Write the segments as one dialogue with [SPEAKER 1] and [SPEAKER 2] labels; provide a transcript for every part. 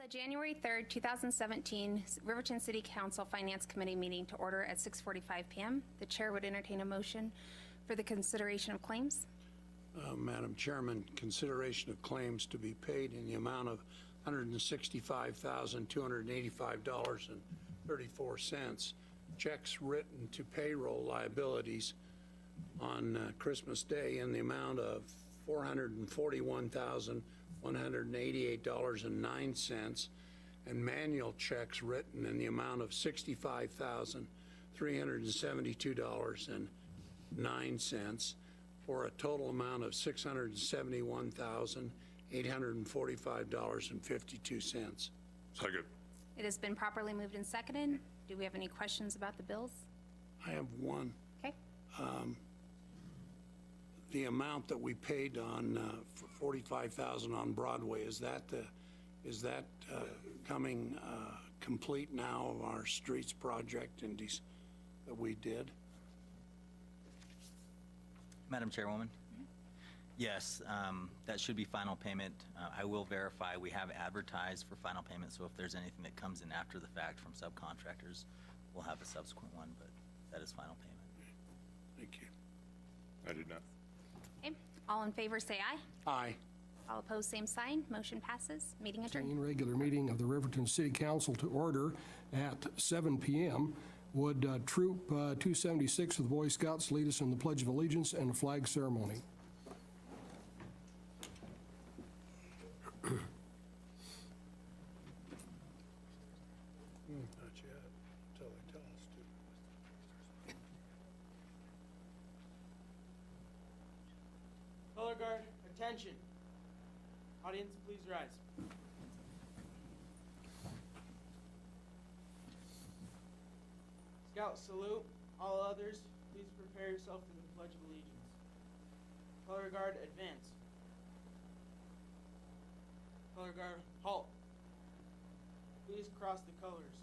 [SPEAKER 1] The January 3rd, 2017 Riverton City Council Finance Committee meeting to order at 6:45 p.m. The chair would entertain a motion for the consideration of claims.
[SPEAKER 2] Madam Chairman, consideration of claims to be paid in the amount of $165,285.34. Checks written to payroll liabilities on Christmas Day in the amount of $441,188.09, and manual checks written in the amount of $65,372.09, for a total amount of $671,845.52.
[SPEAKER 3] Second.
[SPEAKER 1] It has been properly moved and seconded. Do we have any questions about the bills?
[SPEAKER 2] I have one.
[SPEAKER 1] Okay.
[SPEAKER 2] The amount that we paid on for $45,000 on Broadway, is that coming complete now of our streets project that we did?
[SPEAKER 4] Madam Chairwoman? Yes, that should be final payment. I will verify, we have advertised for final payment, so if there's anything that comes in after the fact from subcontractors, we'll have a subsequent one, but that is final payment.
[SPEAKER 2] Thank you.
[SPEAKER 3] I did not.
[SPEAKER 1] Okay. All in favor say aye.
[SPEAKER 2] Aye.
[SPEAKER 1] All opposed, same sign. Motion passes. Meeting adjourned.
[SPEAKER 5] Regular meeting of the Riverton City Council to order at 7 p.m. Would Troop 276 of the Boy Scouts lead us in the Pledge of Allegiance and the flag ceremony?
[SPEAKER 2] Not yet, until they tell us to.
[SPEAKER 6] Color guard, attention. Audience, please rise. Scout salute. All others, please prepare yourself for the Pledge of Allegiance. Color guard, advance. Color guard, halt. Please cross the colors.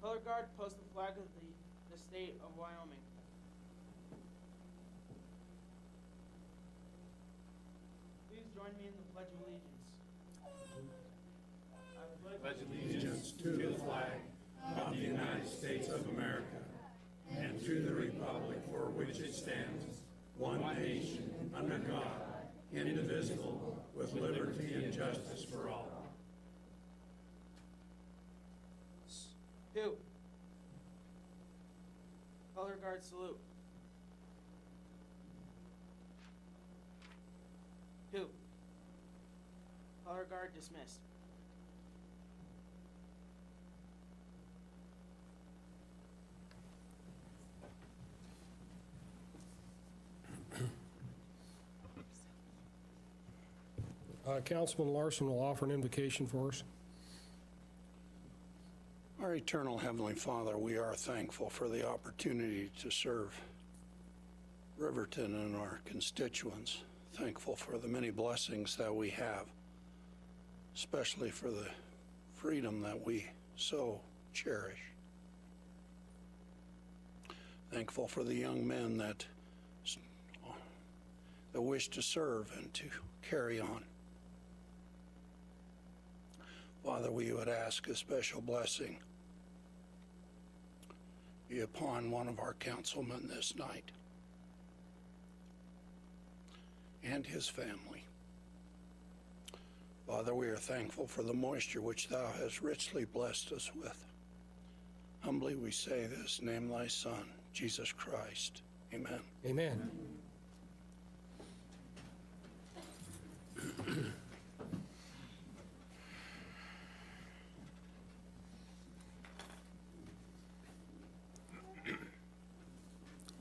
[SPEAKER 6] Color guard, post the flag of the state of Wyoming. Please join me in the Pledge of Allegiance. I pledge
[SPEAKER 2] Allegiance to the flag of the United States of America and to the republic for which it stands, one nation, under God, indivisible, with liberty and justice for all.
[SPEAKER 6] 2. Color guard salute. 2. Color guard dismissed.
[SPEAKER 5] Councilman Larson will offer an invocation for us.
[SPEAKER 2] Our eternal Heavenly Father, we are thankful for the opportunity to serve Riverton and our constituents. Thankful for the many blessings that we have, especially for the freedom that we so cherish. Thankful for the young men that wish to serve and to carry on. Father, we would ask a special blessing be upon one of our councilmen this night and his family. Father, we are thankful for the moisture which thou hast richly blessed us with. Humbly we say this, name thy Son, Jesus Christ. Amen.
[SPEAKER 5] Amen.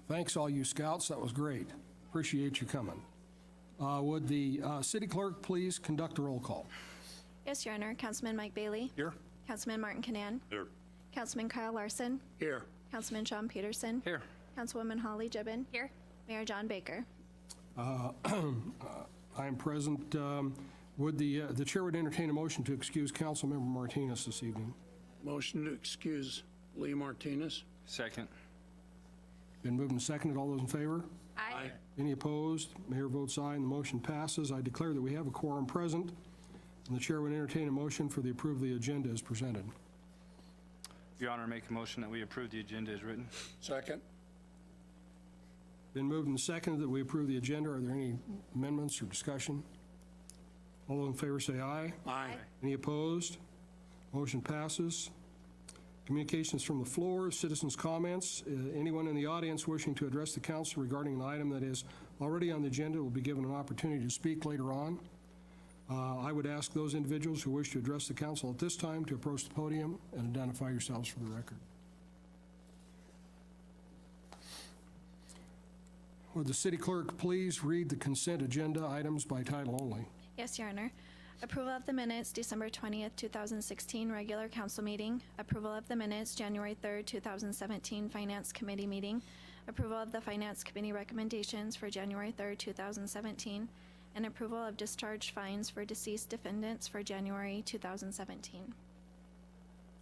[SPEAKER 5] Thanks, all you scouts. That was great. Appreciate you coming. Would the city clerk please conduct a roll call?
[SPEAKER 7] Yes, Your Honor. Councilman Mike Bailey.
[SPEAKER 2] Here.
[SPEAKER 7] Councilman Martin Canan.
[SPEAKER 3] Here.
[SPEAKER 7] Councilman Kyle Larson.
[SPEAKER 2] Here.
[SPEAKER 7] Councilman Sean Peterson.
[SPEAKER 2] Here.
[SPEAKER 7] Councilwoman Holly Gibbon.
[SPEAKER 1] Here.
[SPEAKER 7] Mayor John Baker.
[SPEAKER 5] I am present. Would the chair would entertain a motion to excuse Councilmember Martinez this evening?
[SPEAKER 2] Motion to excuse Lee Martinez.
[SPEAKER 8] Second.
[SPEAKER 5] Been moved and seconded. All those in favor?
[SPEAKER 1] Aye.
[SPEAKER 5] Any opposed? Mayor votes aye, and the motion passes. I declare that we have a quorum present, and the chair would entertain a motion for the approval of the agenda as presented.
[SPEAKER 8] Your Honor, make a motion that we approve the agenda as written.
[SPEAKER 2] Second.
[SPEAKER 5] Been moved and seconded that we approve the agenda. Are there any amendments or discussion? All those in favor say aye.
[SPEAKER 2] Aye.
[SPEAKER 5] Any opposed? Motion passes. Communications from the floor, citizens' comments. Anyone in the audience wishing to address the council regarding an item that is already on the agenda will be given an opportunity to speak later on. I would ask those individuals who wish to address the council at this time to approach the podium and identify yourselves for the record. Would the city clerk please read the consent agenda items by title only?
[SPEAKER 7] Yes, Your Honor. Approval of the minutes, December 20th, 2016, regular council meeting. Approval of the minutes, January 3rd, 2017, Finance Committee meeting. Approval of the Finance Committee recommendations for January 3rd, 2017. And approval of discharge fines for deceased defendants for January 2017.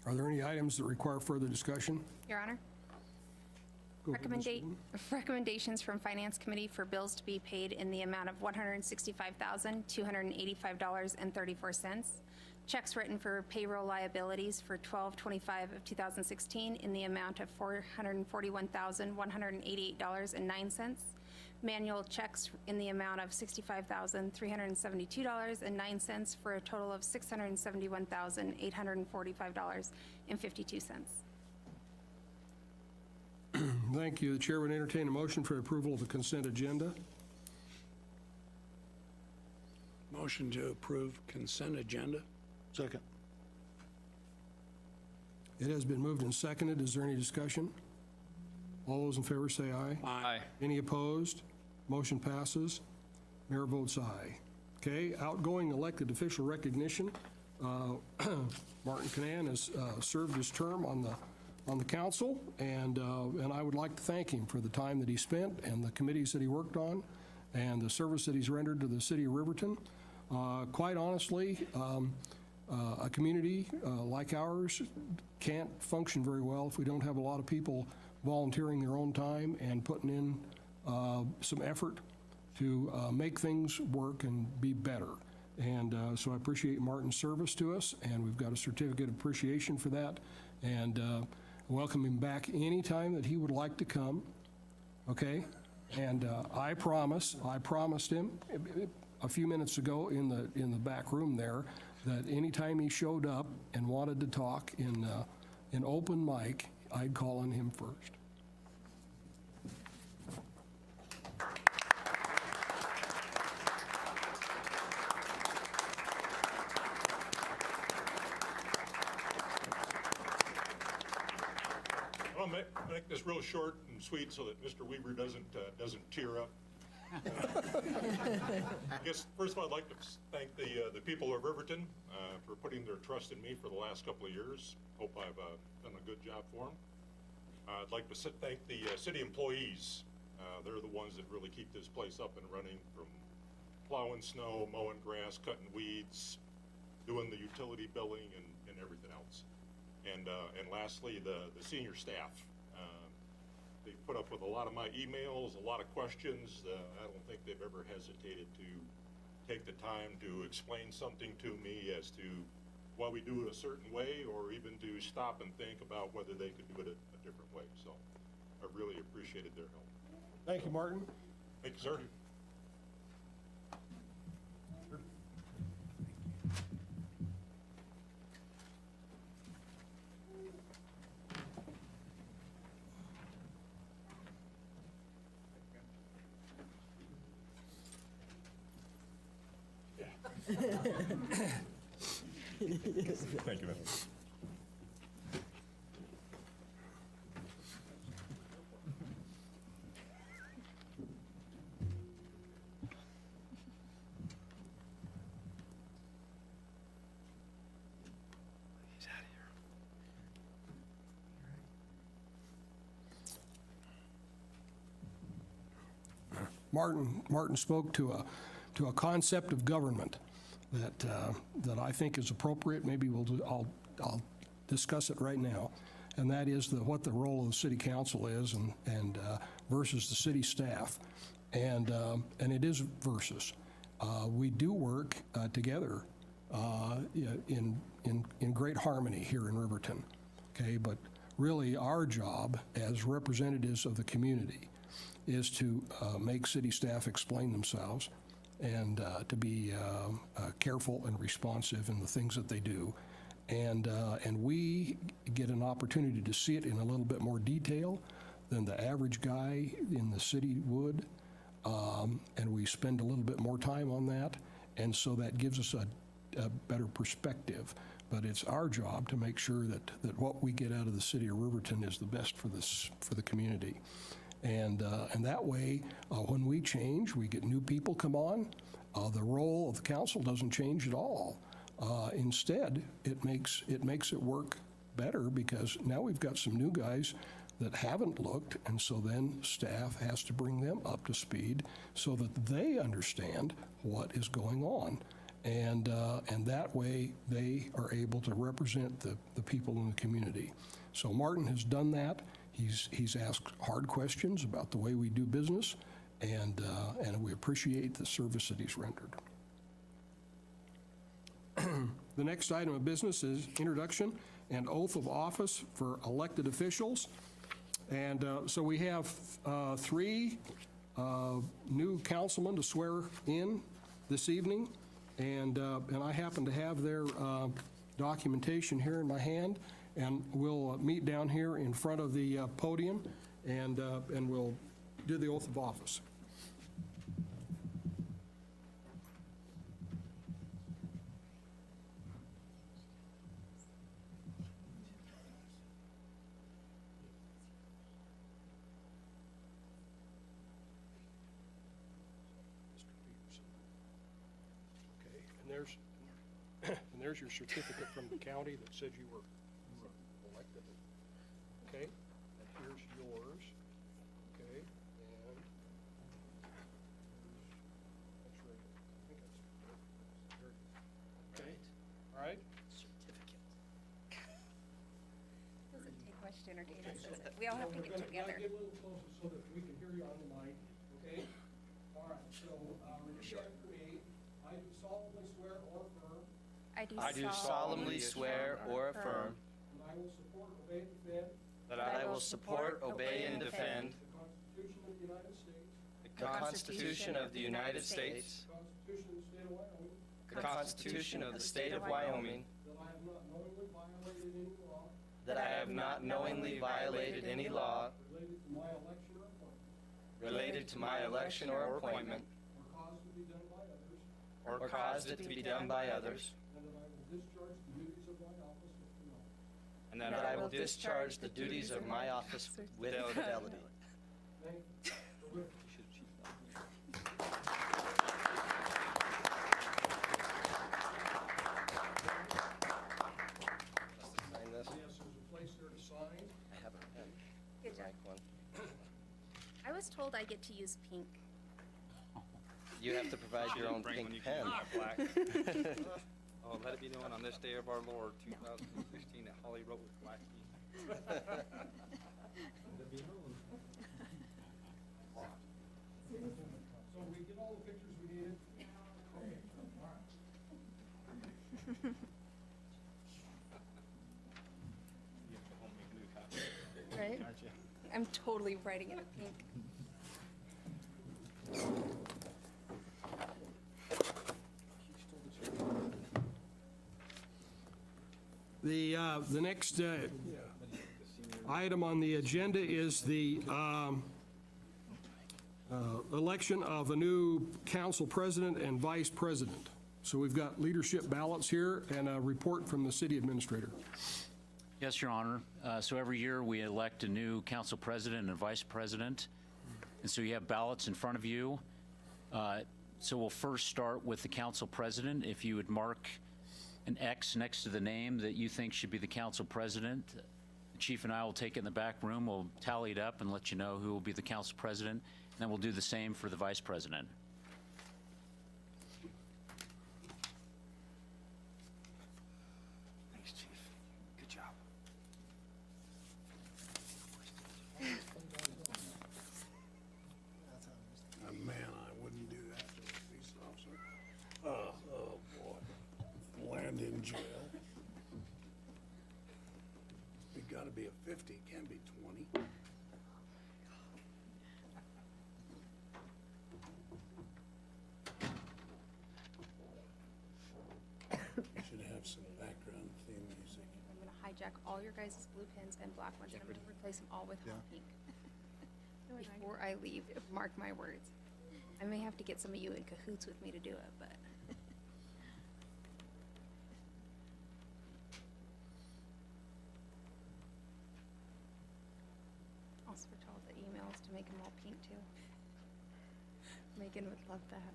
[SPEAKER 5] Are there any items that require further discussion?
[SPEAKER 1] Your Honor.
[SPEAKER 5] Go ahead, Ms. Wood.
[SPEAKER 1] Recommendations from Finance Committee for bills to be paid in the amount of $165,285.34. Checks written for payroll liabilities for 12/25 of 2016 in the amount of $441,188.09. Manual checks in the amount of $65,372.09 for a total of $671,845.52.
[SPEAKER 5] Thank you. The chair would entertain a motion for approval of the consent agenda.
[SPEAKER 2] Motion to approve consent agenda.
[SPEAKER 5] Second. It has been moved and seconded. Is there any discussion? All those in favor say aye.
[SPEAKER 8] Aye.
[SPEAKER 5] Any opposed? Motion passes. Mayor votes aye. Okay, outgoing elected official recognition. Martin Canan has served his term on the council, and I would like to thank him for the time that he spent and the committees that he worked on and the service that he's rendered to the city of Riverton. Quite honestly, a community like ours can't function very well if we don't have a lot of people volunteering their own time and putting in some effort to make things work and be better. And so I appreciate Martin's service to us, and we've got a certificate of appreciation for that. And welcome him back anytime that he would like to come, okay? And I promised him a few minutes ago in the back room there that anytime he showed up and wanted to talk in open mic, I'd call on him first.
[SPEAKER 3] I'll make this real short and sweet so that Mr. Weaver doesn't tear up. I guess, first of all, I'd like to thank the people of Riverton for putting their trust in me for the last couple of years. Hope I've done a good job for them. I'd like to thank the city employees. They're the ones that really keep this place up and running, from plowing snow, mowing grass, cutting weeds, doing the utility billing, and everything else. And lastly, the senior staff. They put up with a lot of my emails, a lot of questions. I don't think they've ever hesitated to take the time to explain something to me as to why we do it a certain way, or even to stop and think about whether they could do it a different way. So I really appreciated their help.
[SPEAKER 5] Thank you, Martin.
[SPEAKER 3] Thank you, sir. Thank you, man.
[SPEAKER 5] Martin spoke to a concept of government that I think is appropriate. Maybe I'll discuss it right now, and that is what the role of the city council is and versus the city staff, and it is versus. We do work together in great harmony here in Riverton, okay? But really, our job as representatives of the community is to make city staff explain themselves and to be careful and responsive in the things that they do. And we get an opportunity to see it in a little bit more detail than the average guy in the city would. And we spend a little bit more time on that. And so that gives us a better perspective. But it's our job to make sure that what we get out of the city of Riverton is the best for the community. And that way, when we change, we get new people come on, the role of the council doesn't change at all. Instead, it makes it work better because now we've got some new guys that haven't looked, and so then staff has to bring them up to speed so that they understand what is going on. And that way, they are able to represent the people in the community. So Martin has done that. He's asked hard questions about the way we do business, and we appreciate the service that he's rendered. The next item of business is introduction and oath of office for elected officials. And so we have three new councilmen to swear in this evening, and I happen to have their documentation here in my hand, and we'll meet down here in front of the podium, and we'll do the oath of office. And there's your certificate from the county that said you were elected. Okay, and here's yours. Okay, and that's right. I think that's there. Okay, all right.
[SPEAKER 1] Doesn't take much to entertain us, does it? We all have to get together.
[SPEAKER 5] Get a little closer so that we can hear you on the mic. Okay. All right. So repeat after me. I do solemnly swear or affirm.
[SPEAKER 1] I do solemnly swear or affirm
[SPEAKER 5] that I will support, obey, and defend
[SPEAKER 9] that I will support, obey, and defend
[SPEAKER 5] the Constitution of the United States,
[SPEAKER 9] the Constitution of the United States,
[SPEAKER 5] the Constitution of the State of Wyoming,
[SPEAKER 9] the Constitution of the State of Wyoming,
[SPEAKER 5] that I have not knowingly violated any law
[SPEAKER 9] that I have not knowingly violated any law
[SPEAKER 5] related to my election or appointment,
[SPEAKER 9] or caused it to be done by others,
[SPEAKER 5] and that I will discharge the duties of my office with fidelity. Sign this. Yes, there's a place there to sign. I have a pen.
[SPEAKER 1] Good job.
[SPEAKER 5] Like one.
[SPEAKER 1] I was told I get to use pink.
[SPEAKER 5] You have to provide your own
[SPEAKER 8] Bring when
[SPEAKER 5] pink
[SPEAKER 8] you
[SPEAKER 5] pen.
[SPEAKER 8] can black. Oh, let it be known on this day of our Lord, 2016, that Holly wrote with black ink. Let it be known.
[SPEAKER 5] So we get all the pictures we needed? Okay, all right.
[SPEAKER 8] You have to home make a new copy,
[SPEAKER 1] Right?
[SPEAKER 8] aren't you?
[SPEAKER 1] I'm totally writing it in pink.
[SPEAKER 5] The next item on the agenda is the election of a new council president and vice president. So we've got leadership ballots here and a report from the city administrator.
[SPEAKER 10] Yes, Your Honor. So every year we elect a new council president and vice president. And so you have ballots in front of you. So we'll first start with the council president. If you would mark an X next to the name that you think should be the council president, the chief and I will take it in the back room. We'll tally it up and let you know who will be the council president. Then we'll do the same for the vice president.
[SPEAKER 8] Thanks, Chief. Good job.
[SPEAKER 2] Man, I wouldn't do that to a police officer. Oh, boy. Land in jail. It gotta be a 50, it can't be 20. Should have some background theme music.
[SPEAKER 1] I'm gonna hijack all your guys' blue pens and black ones, and I'm gonna replace them all with hot pink. Before I leave, mark my words. I may have to get some of you in cahoots with me to do it, but. I'll switch all the emails to make them all pink too. Megan would love that.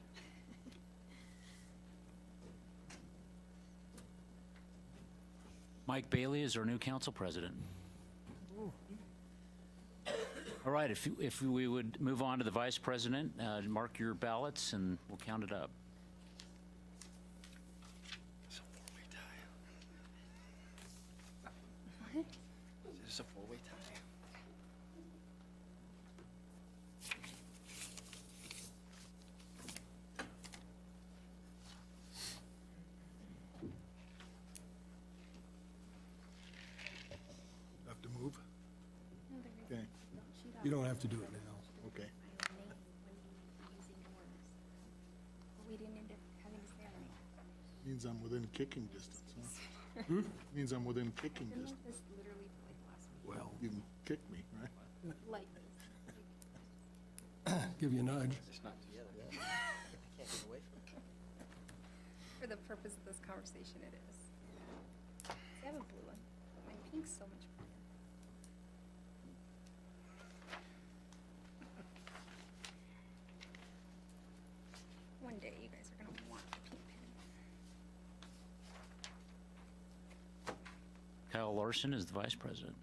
[SPEAKER 10] Mike Bailey is our new council president. All right, if we would move on to the vice president, mark your ballots and we'll count it up.
[SPEAKER 8] It's a four-way tie.
[SPEAKER 1] What?
[SPEAKER 8] It's a four-way tie.
[SPEAKER 11] Have to move? Okay,
[SPEAKER 5] You don't have to do it now.
[SPEAKER 11] okay.
[SPEAKER 1] We didn't end up having to say our name.
[SPEAKER 11] Means I'm within kicking distance, huh? Means I'm within kicking
[SPEAKER 1] Been
[SPEAKER 11] distance.
[SPEAKER 1] like this literally for like the last week.
[SPEAKER 5] Well,
[SPEAKER 11] You can kick me, right?
[SPEAKER 1] Like this.
[SPEAKER 5] give you a nudge.
[SPEAKER 8] It's not together. I can't get away from it.
[SPEAKER 1] For the purpose of this conversation, it is. See, I have a blue one, but my pink's so much prettier. One day, you guys are gonna want a pink pen.
[SPEAKER 10] Kyle Larson is the vice president.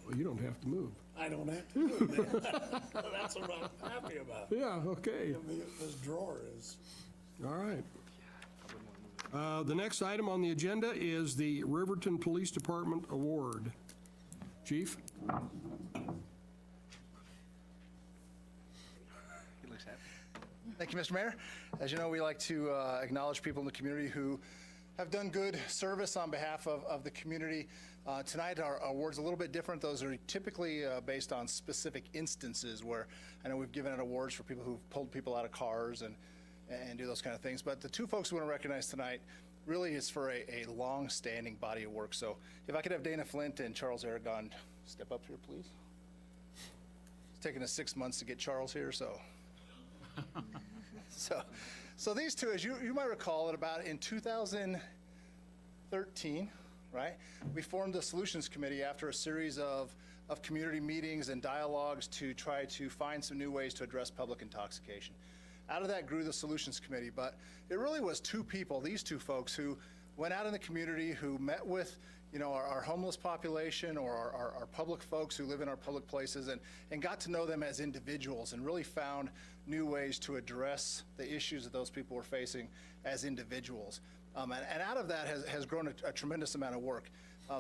[SPEAKER 5] Well, you don't have to move.
[SPEAKER 2] I don't have to do that. That's what I'm happy about.
[SPEAKER 5] Yeah, okay.
[SPEAKER 2] This drawer is.
[SPEAKER 5] All right. The next item on the agenda is the Riverton Police Department Award. Chief?
[SPEAKER 8] He looks happy.
[SPEAKER 12] Thank you, Mr. Mayor. As you know, we like to acknowledge people in the community who have done good service on behalf of the community. Tonight, our award's a little bit different. Those are typically based on specific instances where I know we've given out awards for people who've pulled people out of cars and do those kind of things. But the two folks we want to recognize tonight really is for a long-standing body of work. So if I could have Dana Flint and Charles Aragon step up here, please. It's taken us 6 months to get Charles here, so. So these two, as you might recall, in 2013, right, we formed the Solutions Committee after a series of community meetings and dialogues to try to find some new ways to address public intoxication. Out of that grew the Solutions Committee, but it really was two people, these two folks, who went out in the community, who met with our homeless population or our public folks who live in our public places and got to know them as individuals and really found new ways to address the issues that those people were facing as individuals. And out of that has grown a tremendous amount of work.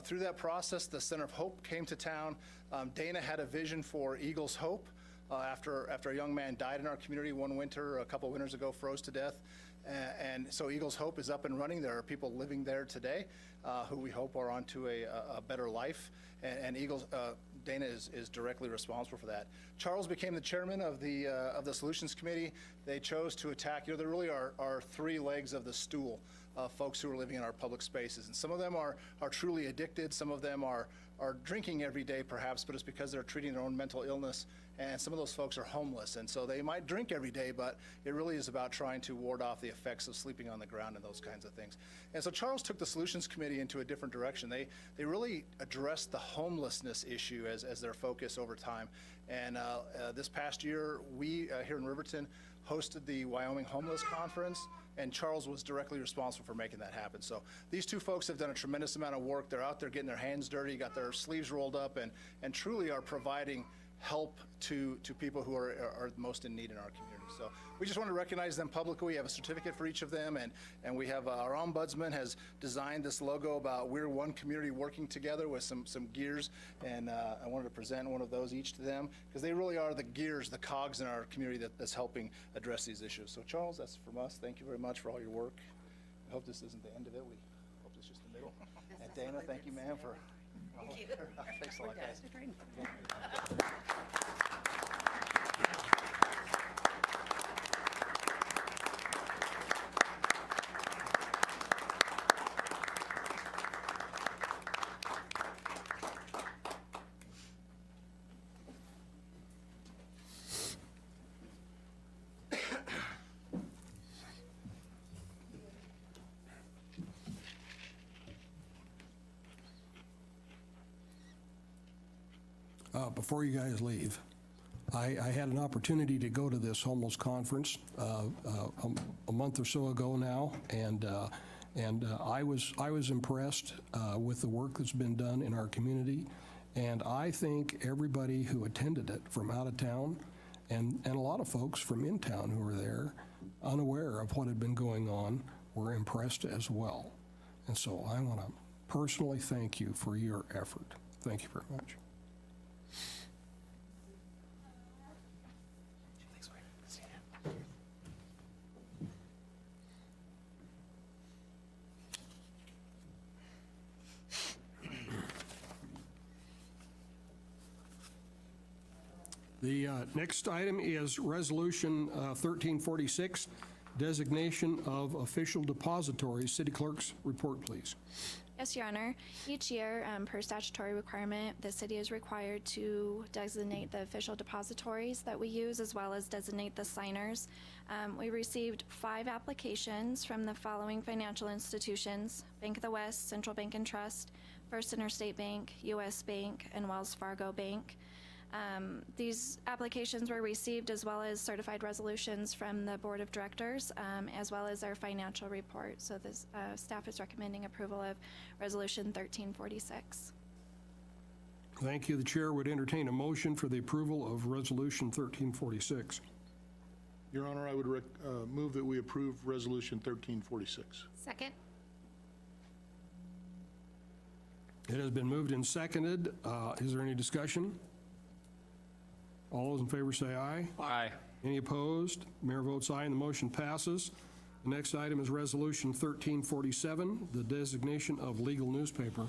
[SPEAKER 12] Through that process, the Center of Hope came to town. Dana had a vision for Eagles Hope after a young man died in our community one winter, a couple winters ago, froze to death. And so Eagles Hope is up and running. There are people living there today who we hope are onto a better life. And Dana is directly responsible for that. Charles became the chairman of the Solutions Committee. They chose to attack, there really are three legs of the stool of folks who are living in our public spaces. And some of them are truly addicted. Some of them are drinking every day perhaps, but it's because they're treating their own mental illness. And some of those folks are homeless. And so they might drink every day, but it really is about trying to ward off the effects of sleeping on the ground and those kinds of things. And so Charles took the Solutions Committee into a different direction. They really addressed the homelessness issue as their focus over time. And this past year, we here in Riverton hosted the Wyoming Homeless Conference. and Charles was directly responsible for making that happen. So these two folks have done a tremendous amount of work. They're out there getting their hands dirty, got their sleeves rolled up, and truly are providing help to people who are most in need in our community. So we just want to recognize them publicly. We have a certificate for each of them, and we have our ombudsman has designed this logo about we're one community working together with some gears, and I wanted to present one of those each to them because they really are the gears, the cogs in our community that's helping address these issues. So Charles, that's from us. Thank you very much for all your work. I hope this isn't the end of it. We hope it's just the middle. And Dana, thank you, ma'am, for. Thank you. Thanks a lot, guys.
[SPEAKER 5] Before you guys leave, I had an opportunity to go to this homeless conference a month or so ago now, and I was impressed with the work that's been done in our community, and I think everybody who attended it from out of town, and a lot of folks from in town who were there, unaware of what had been going on, were impressed as well. And so I want to personally thank you for your effort. Thank you very much. The next item is Resolution 1346, Designation of Official Depositories. City Clerk's report, please.
[SPEAKER 7] Yes, Your Honor. Each year, per statutory requirement, the city is required to designate the official depositories that we use, as well as designate the signers. We received 5 applications from the following financial institutions: Bank of the West, Central Bank and Trust, First Interstate Bank, U.S. Bank, and Wells Fargo Bank. These applications were received as well as certified resolutions from the Board of Directors, as well as our financial report. So the staff is recommending approval of Resolution 1346.
[SPEAKER 5] Thank you. The chair would entertain a motion for the approval of Resolution 1346.
[SPEAKER 11] Your Honor, I would move that we approve Resolution 1346.
[SPEAKER 1] Second.
[SPEAKER 5] It has been moved and seconded. Is there any discussion? All those in favor say aye.
[SPEAKER 8] Aye.
[SPEAKER 5] Any opposed? Mayor votes aye, and the motion passes. The next item is Resolution 1347, the designation of legal newspaper.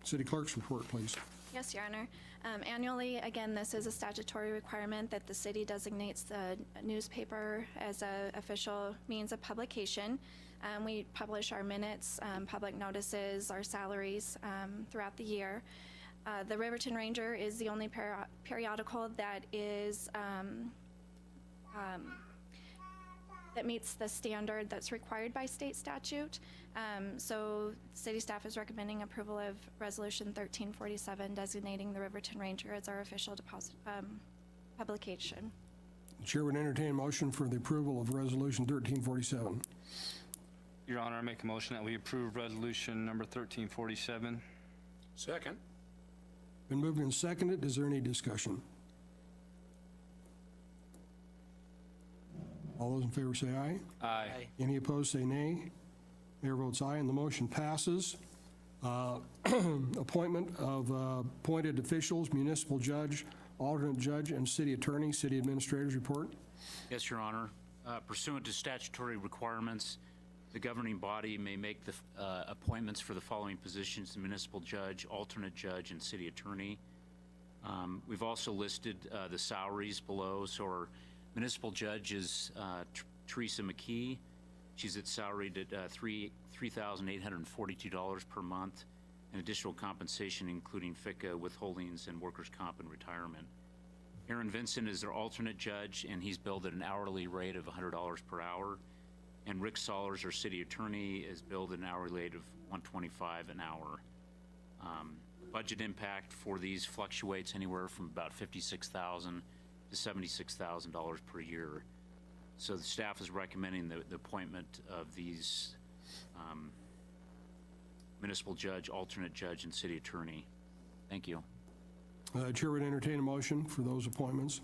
[SPEAKER 5] City Clerk's report, please.
[SPEAKER 7] Yes, Your Honor. Annually, again, this is a statutory requirement that the city designates the newspaper as an official means of publication. We publish our minutes, public notices, our salaries throughout the year. The Riverton Ranger is the only periodical that is that meets the standard that's required by state statute. So city staff is recommending approval of Resolution 1347, designating the Riverton Ranger as our official publication.
[SPEAKER 5] The chair would entertain a motion for the approval of Resolution 1347.
[SPEAKER 8] Your Honor, I make a motion that we approve resolution number 1347.
[SPEAKER 2] Second.
[SPEAKER 5] Been moved and seconded. Is there any discussion? All those in favor say aye.
[SPEAKER 8] Aye.
[SPEAKER 5] Any opposed say nay. Mayor votes aye, and the motion passes. Appointment of appointed officials, municipal judge, alternate judge, and city attorney. City administrator's report.
[SPEAKER 10] Yes, Your Honor. Pursuant to statutory requirements, the governing body may make the appointments for the following positions: municipal judge, alternate judge, and city attorney. We've also listed the salaries below. So our municipal judge is Teresa McKee. She's at salaried at $3,842 per month, and additional compensation including FICA, withholdings, and workers' comp and retirement. Aaron Vincent is their alternate judge, and he's billed at an hourly rate of $100 per hour. And Rick Sollers, our city attorney, is billed at an hourly rate of $125 an hour. Budget impact for these fluctuates anywhere from about $56,000 to $76,000 per year. So the staff is recommending the appointment of these municipal judge, alternate judge, and city attorney. Thank you.
[SPEAKER 5] Chair would entertain a motion for those appointments.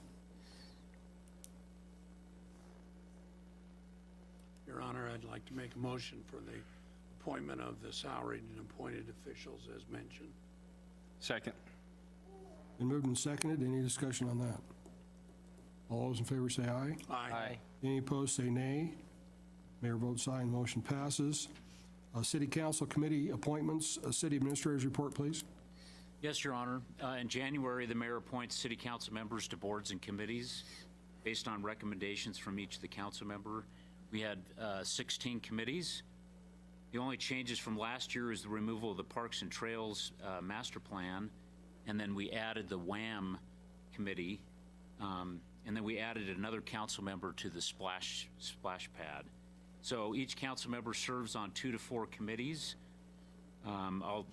[SPEAKER 2] Your Honor, I'd like to make a motion for the appointment of the salaried and appointed officials as mentioned.
[SPEAKER 8] Second.
[SPEAKER 5] Been moved and seconded. Any discussion on that? All those in favor say aye.
[SPEAKER 2] Aye.
[SPEAKER 5] Any opposed, say nay. Mayor votes aye, and the motion passes. City Council Committee appointments, City Administrator's report, please.
[SPEAKER 10] Yes, Your Honor. In January, the mayor appoints city council members to boards and committees based on recommendations from each of the council member. We had 16 committees. The only changes from last year is the removal of the Parks and Trails Master Plan, and then we added the WAM committee, and then we added another council member to the splash pad. So each council member serves on 2 to 4 committees. I'll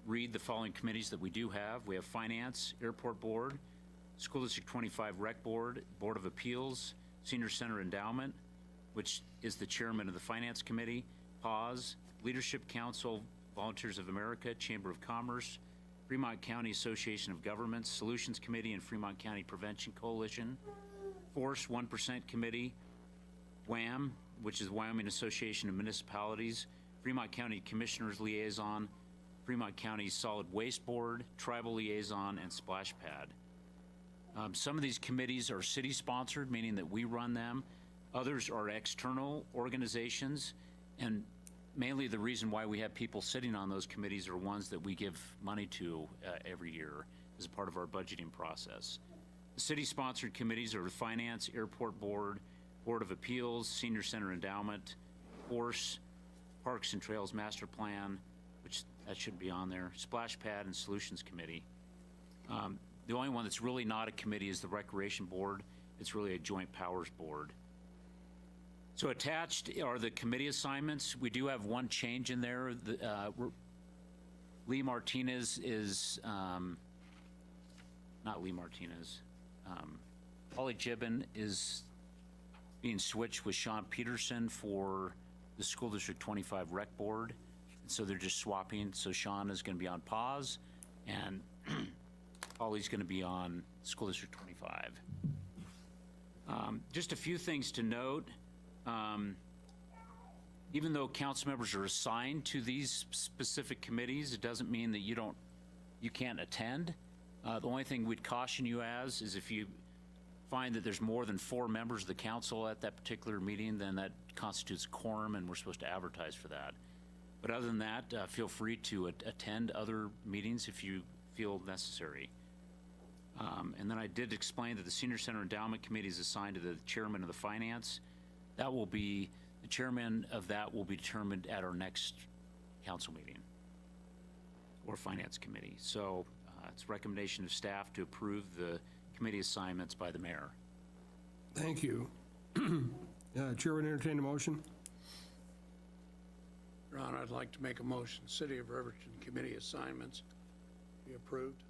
[SPEAKER 10] read the following committees that we do have. We have Finance, Airport Board, School District 25 Rec Board, Board of Appeals, Senior Center Endowment, which is the chairman of the Finance Committee, PAWS, Leadership Council, Volunteers of America, Chamber of Commerce, Fremont County Association of Governments, Solutions Committee, and Fremont County Prevention Coalition, Force 1% Committee, WAM, which is Wyoming Association of Municipalities, Fremont County Commissioners Liaison, Fremont County Solid Waste Board, Tribal Liaison, and Splash Pad. Some of these committees are city-sponsored, meaning that we run them. Others are external organizations, and mainly the reason why we have people sitting on those committees are ones that we give money to every year as a part of our budgeting process. The city-sponsored committees are the Finance, Airport Board, Board of Appeals, Senior Center Endowment, Force, Parks and Trails Master Plan, which that should be on there, Splash Pad, and Solutions Committee. The only one that's really not a committee is the Recreation Board. It's really a joint powers board. So attached are the committee assignments. We do have one change in there. Lee Martinez is, not Lee Martinez, Holly Gibbon is being switched with Sean Peterson for the School District 25 Rec Board. So they're just swapping. So Sean is going to be on pause, and Holly's going to be on School District 25. Just a few things to note. Even though council members are assigned to these specific committees, it doesn't mean that you can't attend. The only thing we'd caution you as is if you find that there's more than 4 members of the council at that particular meeting, then that constitutes a quorum, and we're supposed to advertise for that. But other than that, feel free to attend other meetings if you feel necessary. And then I did explain that the Senior Center Endowment Committee is assigned to the chairman of the Finance. That will be, the chairman of that will be determined at our next council meeting or Finance Committee. So it's a recommendation of staff to approve the committee assignments by the mayor.
[SPEAKER 5] Thank you. Chair would entertain a motion.
[SPEAKER 2] Your Honor, I'd like to make a motion, City of Riverton committee assignments be approved.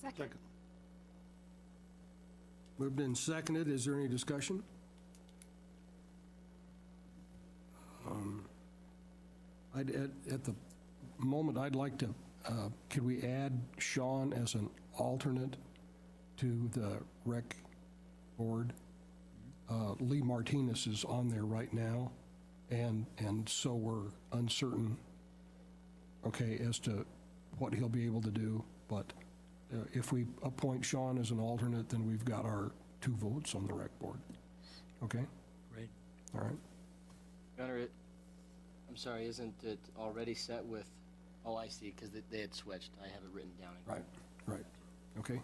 [SPEAKER 1] Second.
[SPEAKER 5] Moved and seconded. Is there any discussion? At the moment, I'd like to, could we add Sean as an alternate to the rec board? Lee Martinez is on there right now, and so we're uncertain, okay, as to what he'll be able to do. But if we appoint Sean as an alternate, then we've got our 2 votes on the rec board. Okay?
[SPEAKER 10] Great.
[SPEAKER 5] All right.
[SPEAKER 9] Your Honor, I'm sorry, isn't it already set with, oh, I see, because they had switched. I have it written down.
[SPEAKER 5] Right. Okay.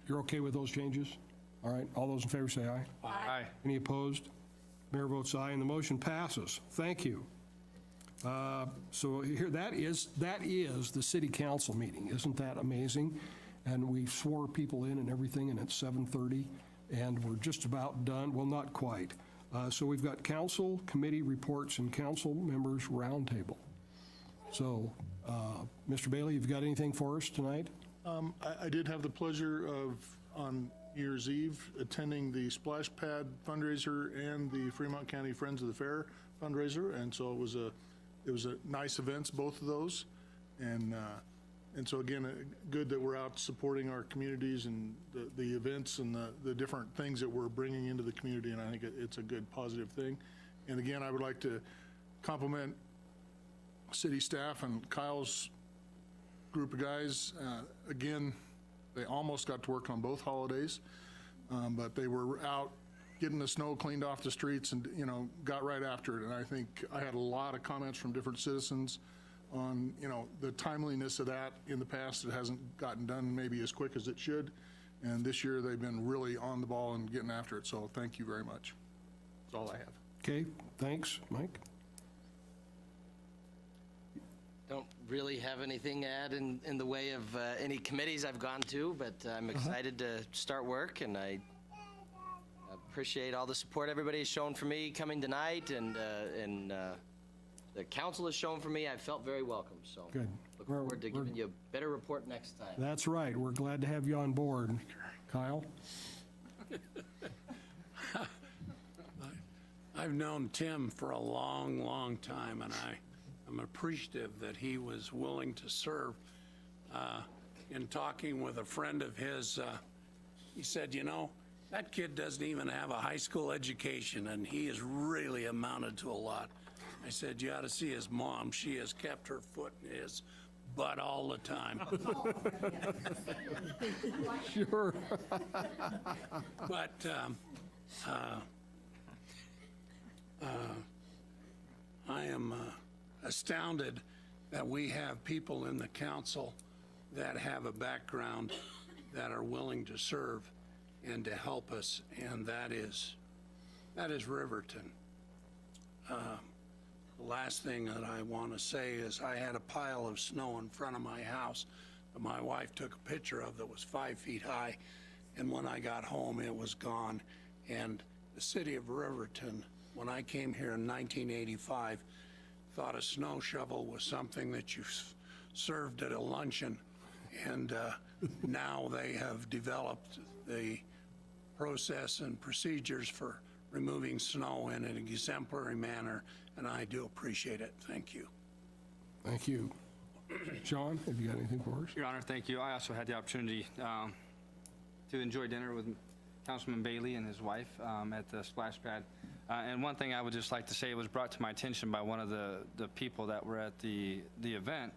[SPEAKER 5] You're okay with those changes? All right, all those in favor say aye.
[SPEAKER 8] Aye.
[SPEAKER 5] Any opposed? Mayor votes aye, and the motion passes. Thank you. So here, that is the city council meeting. Isn't that amazing? And we swore people in and everything, and it's 7:30, and we're just about done. Well, not quite. So we've got council committee reports and council members roundtable. So, Mr. Bailey, you've got anything for us tonight?
[SPEAKER 11] I did have the pleasure of, on New Year's Eve, attending the Splash Pad fundraiser and the Fremont County Friends of the Fair fundraiser, and so it was a nice events, both of those. And so again, good that we're out supporting our communities and the events and the different things that we're bringing into the community, and I think it's a good, positive thing. And again, I would like to compliment city staff and Kyle's group of guys. Again, they almost got to work on both holidays, but they were out getting the snow cleaned off the streets and, got right after it. And I think I had a lot of comments from different citizens on, the timeliness of that. In the past, it hasn't gotten done maybe as quick as it should. And this year, they've been really on the ball and getting after it. So thank you very much. That's all I have.
[SPEAKER 5] Okay, thanks. Mike?
[SPEAKER 9] Don't really have anything to add in the way of any committees I've gone to, but I'm excited to start work, and I appreciate all the support everybody has shown for me coming tonight, and the council has shown for me. I felt very welcome, so
[SPEAKER 5] Good.
[SPEAKER 9] look forward to giving you a better report next time.
[SPEAKER 5] That's right. We're glad to have you on board. Kyle?
[SPEAKER 2] I've known Tim for a long, long time, and I'm appreciative that he was willing to serve. In talking with a friend of his, he said, that kid doesn't even have a high school education, and he has really amounted to a lot. I said, you ought to see his mom. She has kept her foot in his butt all the time.
[SPEAKER 5] Sure.
[SPEAKER 2] But I am astounded that we have people in the council that have a background that are willing to serve and to help us, and that is Riverton. The last thing that I want to say is I had a pile of snow in front of my house that my wife took a picture of that was 5 feet high, and when I got home, it was gone. And the city of Riverton, when I came here in 1985, thought a snow shovel was something that you served at a luncheon, and now they have developed the process and procedures for removing snow in an exemplary manner, and I do appreciate it. Thank you.
[SPEAKER 5] Thank you. Sean, have you got anything for us?
[SPEAKER 8] Your Honor, thank you. I also had the opportunity to enjoy dinner with Councilman Bailey and his wife at the Splash Pad. And one thing I would just like to say was brought to my attention by one of the people that were at the event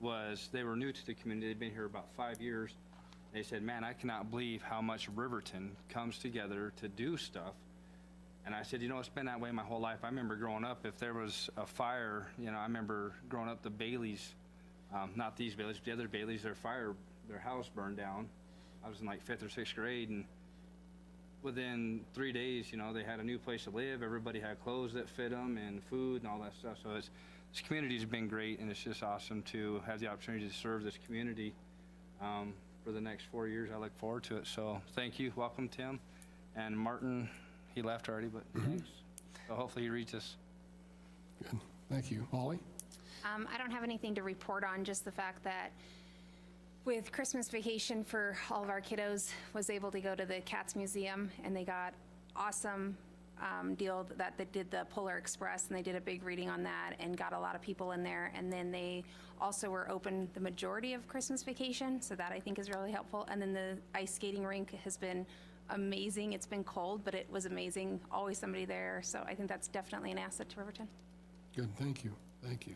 [SPEAKER 8] was they were new to the community. They'd been here about 5 years. They said, man, I cannot believe how much Riverton comes together to do stuff. And I said, it's been that way my whole life. I remember growing up, if there was a fire, I remember growing up, the Baileys, not these Baileys, but the other Baileys, their house burned down. I was in like 5th or 6th grade, and within 3 days, they had a new place to live. Everybody had clothes that fit them and food and all that stuff. So this community has been great, and it's just awesome to have the opportunity to serve this community for the next 4 years. I look forward to it. So thank you. Welcome, Tim. And Martin, he left already, but thanks. So hopefully he reads this.
[SPEAKER 5] Good. Thank you. Holly?
[SPEAKER 1] I don't have anything to report on, just the fact that with Christmas vacation for all of our kiddos, was able to go to the Cats Museum, and they got awesome deal that they did the Polar Express, and they did a big reading on that and got a lot of people in there. And then they also were open the majority of Christmas vacation, so that I think is really helpful. And then the ice skating rink has been amazing. It's been cold, but it was amazing. Always somebody there, so I think that's definitely an asset to Riverton.
[SPEAKER 5] Good. Thank you. Thank you.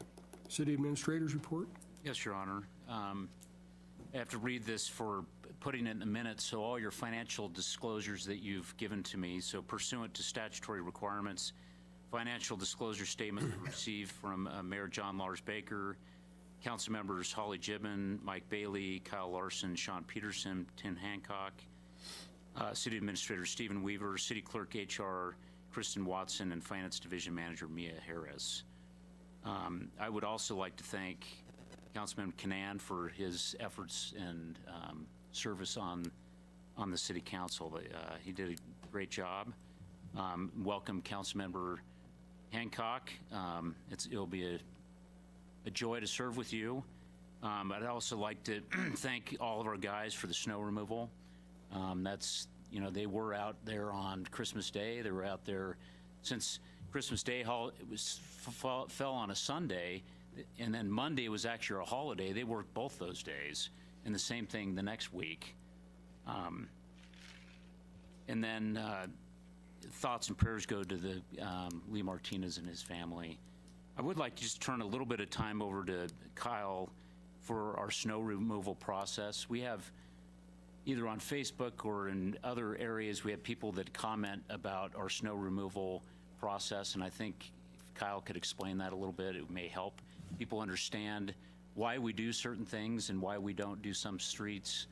[SPEAKER 5] City Administrator's report?
[SPEAKER 10] Yes, Your Honor. I have to read this for putting it in the minutes, so all your financial disclosures that you've given to me, so pursuant to statutory requirements, financial disclosure statement received from Mayor John Lars Baker, council members Holly Gibbon, Mike Bailey, Kyle Larson, Sean Peterson, Tim Hancock, City Administrator Stephen Weaver, City Clerk HR Kristen Watson, and Finance Division Manager Mia Harris. I would also like to thank Councilman Canan for his efforts and service on the City Council. He did a great job. Welcome, Councilmember Hancock. It'll be a joy to serve with you. But I'd also like to thank all of our guys for the snow removal. That's, they were out there on Christmas Day. They were out there since Christmas Day fell on a Sunday, and then Monday was actually a holiday. They worked both those days, and the same thing the next week. And then thoughts and prayers go to the Lee Martinez and his family. I would like to just turn a little bit of time over to Kyle for our snow removal process. We have, either on Facebook or in other areas, we have people that comment about our snow removal process, and I think if Kyle could explain that a little bit, it may help people understand why we do certain things and why we don't do some streets.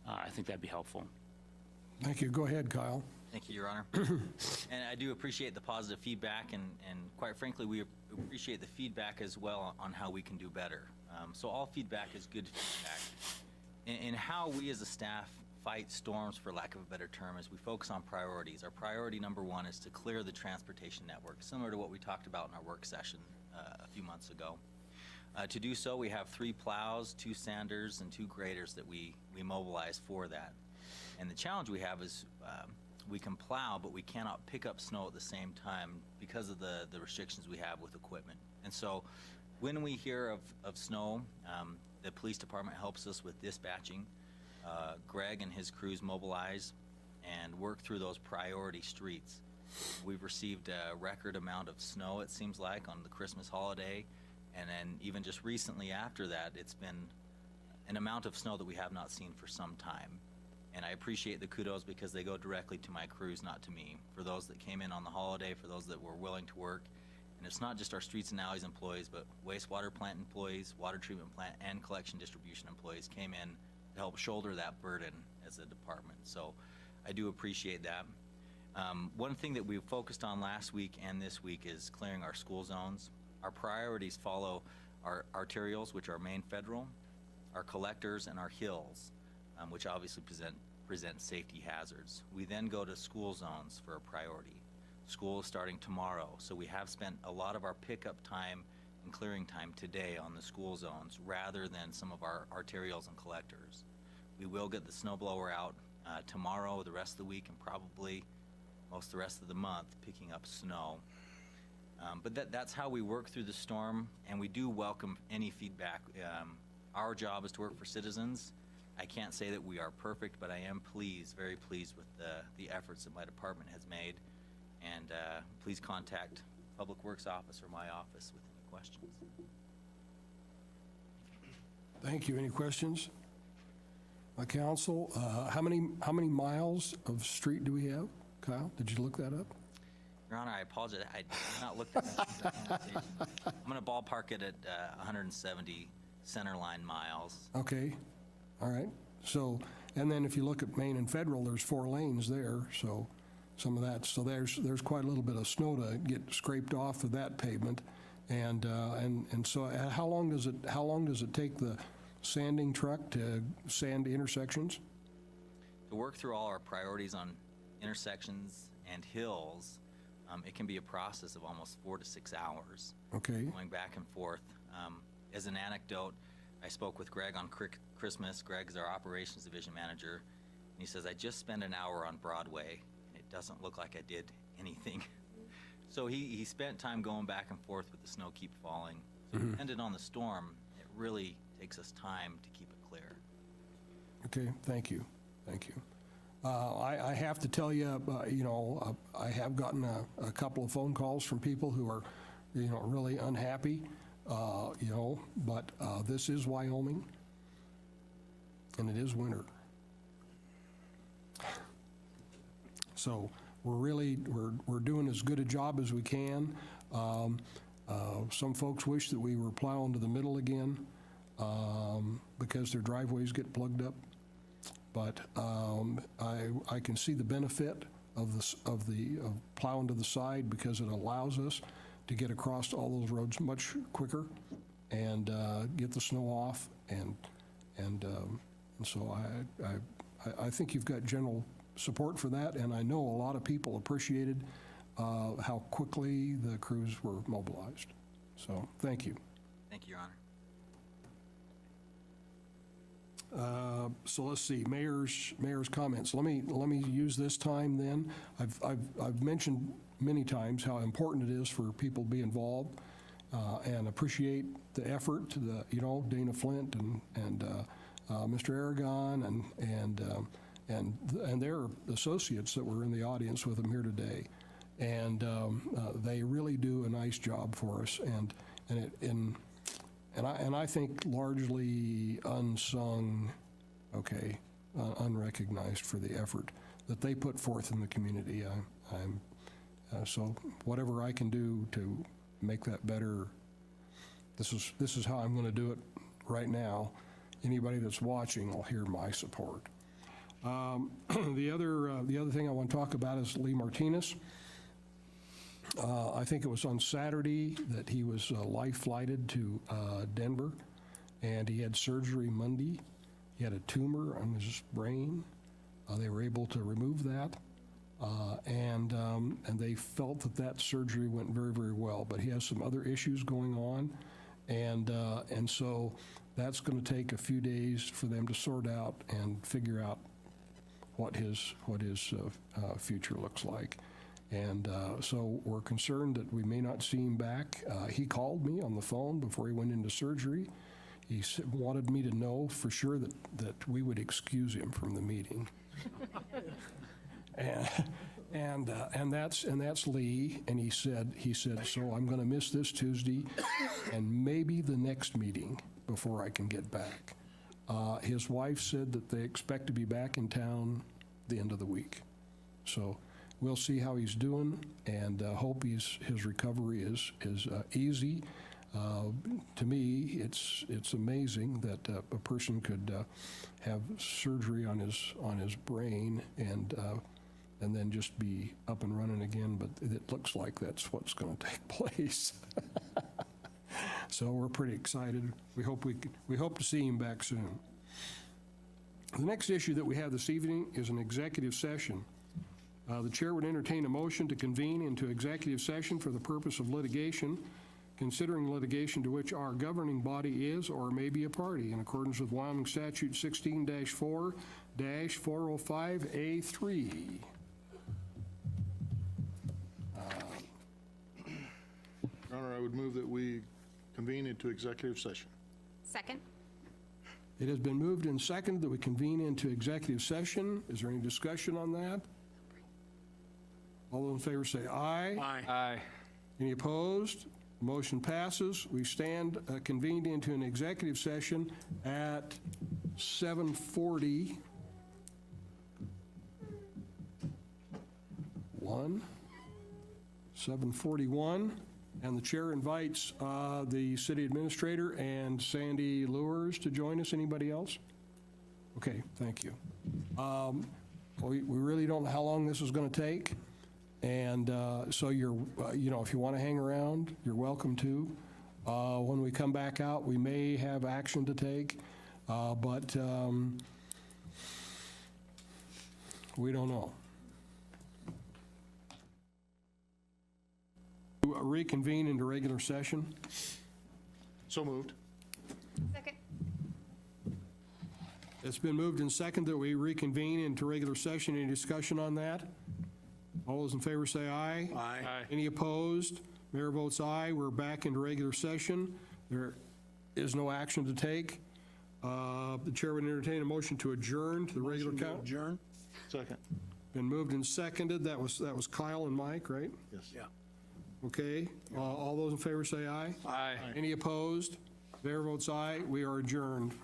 [SPEAKER 10] I think that'd be helpful.
[SPEAKER 5] Thank you. Go ahead, Kyle.
[SPEAKER 4] Thank you, Your Honor. And I do appreciate the positive feedback, and quite frankly, we appreciate the feedback as well on how we can do better. So all feedback is good feedback. And how we as a staff fight storms, for lack of a better term, is we focus on priorities. Our priority number one is to clear the transportation network, similar to what we talked about in our work session a few months ago. To do so, we have 3 plows, 2 sanders, and 2 graders that we mobilize for that. And the challenge we have is we can plow, but we cannot pick up snow at the same time because of the restrictions we have with equipment. And so when we hear of snow, the police department helps us with dispatching. Greg and his crews mobilize and work through those priority streets. We've received a record amount of snow, it seems like, on the Christmas holiday. And then even just recently after that, it's been an amount of snow that we have not seen for some time. And I appreciate the kudos because they go directly to my crews, not to me. For those that came in on the holiday, for those that were willing to work. And it's not just our streets and alleys employees, but wastewater plant employees, water treatment plant, and collection distribution employees came in to help shoulder that burden as a department. So I do appreciate that. One thing that we focused on last week and this week is clearing our school zones. Our priorities follow our arterials, which are main federal, our collectors, and our hills, which obviously present safety hazards. We then go to school zones for a priority. School is starting tomorrow, so we have spent a lot of our pickup time and clearing time today on the school zones rather than some of our arterials and collectors. We will get the snow blower out tomorrow, the rest of the week, and probably most of the rest of the month picking up snow. But that's how we work through the storm, and we do welcome any feedback. Our job is to work for citizens. I can't say that we are perfect, but I am pleased, very pleased with the efforts that my department has made. And please contact Public Works Office or my office with any questions.
[SPEAKER 5] Thank you. Any questions? Council, how many miles of street do we have? Kyle, did you look that up?
[SPEAKER 4] Your Honor, I apologize. I did not look at that. I'm going to ballpark it at 170 centerline miles.
[SPEAKER 5] Okay. All right. So, and then if you look at Main and Federal, there's 4 lanes there, so some of that. So there's quite a little bit of snow to get scraped off of that pavement, and so how long does it take the sanding truck to sand intersections?
[SPEAKER 4] To work through all our priorities on intersections and hills, it can be a process of almost 4 to 6 hours.
[SPEAKER 5] Okay.
[SPEAKER 4] Going back and forth. As an anecdote, I spoke with Greg on Christmas. Greg is our operations division manager, and he says, I just spent an hour on Broadway, and it doesn't look like I did anything. So he spent time going back and forth with the snow keep falling. So depending on the storm, it really takes us time to keep it clear.
[SPEAKER 5] Okay, thank you. Thank you. I have to tell you, I have gotten a couple of phone calls from people who are, really unhappy, but this is Wyoming, and it is winter. So we're doing as good a job as we can. Some folks wish that we were plowing to the middle again because their driveways get plugged up. But I can see the benefit of plowing to the side because it allows us to get across all those roads much quicker and get the snow off. And so I think you've got general support for that, and I know a lot of people appreciated how quickly the crews were mobilized. So thank you.
[SPEAKER 4] Thank you, Your Honor.
[SPEAKER 5] So let's see, mayor's comments. Let me use this time then. I've mentioned many times how important it is for people to be involved and appreciate the effort, Dana Flint and Mr. Aragon and their associates that were in the audience with them here today. And they really do a nice job for us. And I think largely unsung, unrecognized for the effort that they put forth in the community. So whatever I can do to make that better, this is how I'm going to do it right now. Anybody that's watching will hear my support. The other thing I want to talk about is Lee Martinez. I think it was on Saturday that he was life-flighted to Denver, and he had surgery Monday. He had a tumor on his brain. They were able to remove that, and they felt that surgery went very, very well. But he has some other issues going on, and so that's going to take a few days for them to sort out and figure out what his future looks like. And so we're concerned that we may not see him back. He called me on the phone before he went into surgery. He wanted me to know for sure that we would excuse him from the meeting. and that's Lee. And he said, so I'm going to miss this Tuesday and maybe the next meeting before I can get back. His wife said that they expect to be back in town the end of the week. So we'll see how he's doing, and hope his recovery is easy. To me, it's amazing that a person could have surgery on his brain and then just be up and running again. But it looks like that's what's going to take place. So we're pretty excited. We hope to see him back soon. The next issue that we have this evening is an executive session. The chair would entertain a motion to convene into executive session for the purpose of litigation, considering litigation to which our governing body is or may be a party in accordance with Wyoming Statute 16-4-405A3.
[SPEAKER 11] Your Honor, I would move that we convene into executive session.
[SPEAKER 1] Second?
[SPEAKER 5] It has been moved and seconded that we convene into executive session. Is there any discussion on that? All those in favor say aye.
[SPEAKER 8] Aye.
[SPEAKER 5] Any opposed? Motion passes. We stand convened into an executive session at 7:41. 7:41. And the chair invites the city administrator and Sandy Lewers to join us. Anybody else? Okay, thank you. We really don't know how long this is going to take. And so if you want to hang around, you're welcome to. When we come back out, we may have action to take, but we don't know. Reconvene into regular session.
[SPEAKER 11] So moved.
[SPEAKER 1] Second.
[SPEAKER 5] It's been moved and seconded that we reconvene into regular session. Any discussion on that? All those in favor say aye.
[SPEAKER 8] Aye.
[SPEAKER 5] Any opposed? Mayor votes aye. We're back into regular session. There is no action to take. The chair would entertain a motion to adjourn to the regular count.
[SPEAKER 2] Adjourn?
[SPEAKER 11] Second.
[SPEAKER 5] Been moved and seconded. That was Kyle and Mike, right?
[SPEAKER 11] Yes.
[SPEAKER 2] Yeah.
[SPEAKER 5] Okay. All those in favor say aye.
[SPEAKER 8] Aye.
[SPEAKER 5] Any opposed? Mayor votes aye. We are adjourned.